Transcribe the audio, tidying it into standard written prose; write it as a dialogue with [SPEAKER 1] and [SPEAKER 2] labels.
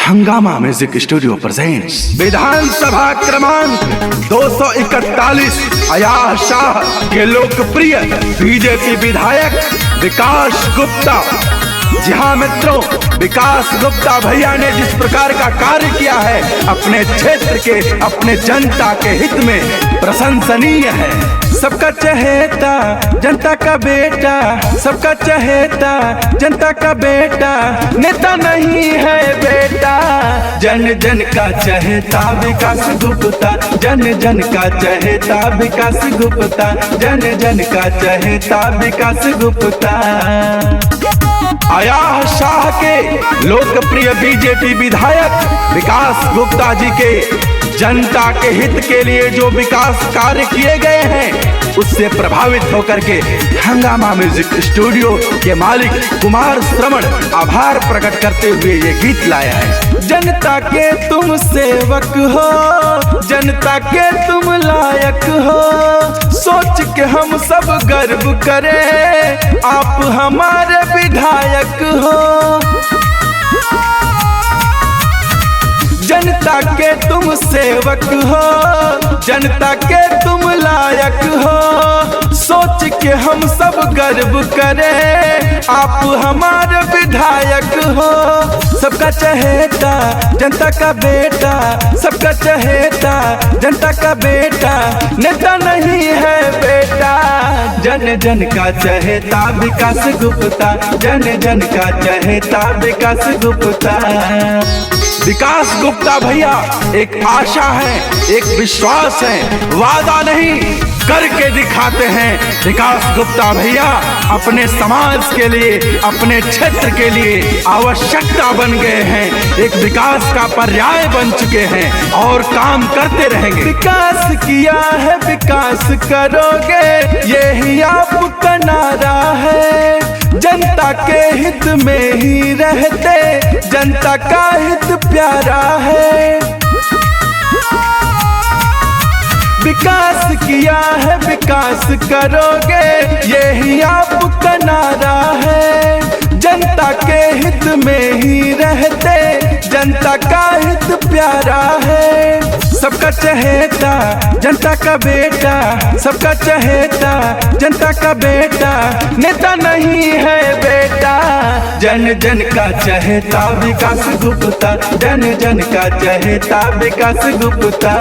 [SPEAKER 1] हंगामा music studio presents विधानसभा क्रमांक 241 अयाज शाह के लोकप्रिय बीजेपी विधायक विकास गुप्ता। जी हाँ मित्रों, विकास गुप्ता भैया ने जिस प्रकार का कार्य किया है अपने क्षेत्र के, अपने जनता के हित में, प्रशंसनीय है। सबका चहेता जनता का बेटा, सबका चहेता जनता का बेटा, नेता नहीं है बेटा। जन जन का चहेता विकास गुप्ता, जन जन का चहेता विकास गुप्ता, जन जन का चहेता विकास गुप्ता। अयाज शाह के लोकप्रिय बीजेपी विधायक विकास गुप्ता जी के जनता के हित के लिए जो विकास कार्य किए गए हैं उससे प्रभावित होकर के हंगामा म्यूजिक स्टूडियो के मालिक कुमार श्रवण आभार प्रकट करते हुए ये गीत लाया है। जनता के तुम सेवक हो, जनता के तुम लायक हो, सोच के हम सब गर्व करें, आप हमारे विधायक हो। जनता के तुम सेवक हो, जनता के तुम लायक हो, सोच के हम सब गर्व करें, आप हमारे विधायक हो। सबका चहेता जनता का बेटा, सबका चहेता जनता का बेटा, नेता नहीं है बेटा। जन जन का चहेता विकास गुप्ता, जन जन का चहेता विकास गुप्ता। विकास गुप्ता भैया एक आशा है, एक विश्वास है, वादा नहीं करके दिखाते हैं। विकास गुप्ता भैया अपने समाज के लिए, अपने क्षेत्र के लिए आवश्यकता बन गए हैं, एक विकास का पर्याय बन चुके हैं और काम करते रहेंगे। विकास किया है विकास करोगे, यही आपका नारा है। जनता के हित में ही रहते, जनता का हित प्यारा है। विकास किया है विकास करोगे, यही आपका नारा है। जनता के हित में ही रहते, जनता का हित प्यारा है। सबका चहेता जनता का बेटा, सबका चहेता जनता का बेटा, नेता नहीं है बेटा। जन जन का चहेता विकास गुप्ता, जन जन का चहेता विकास गुप्ता।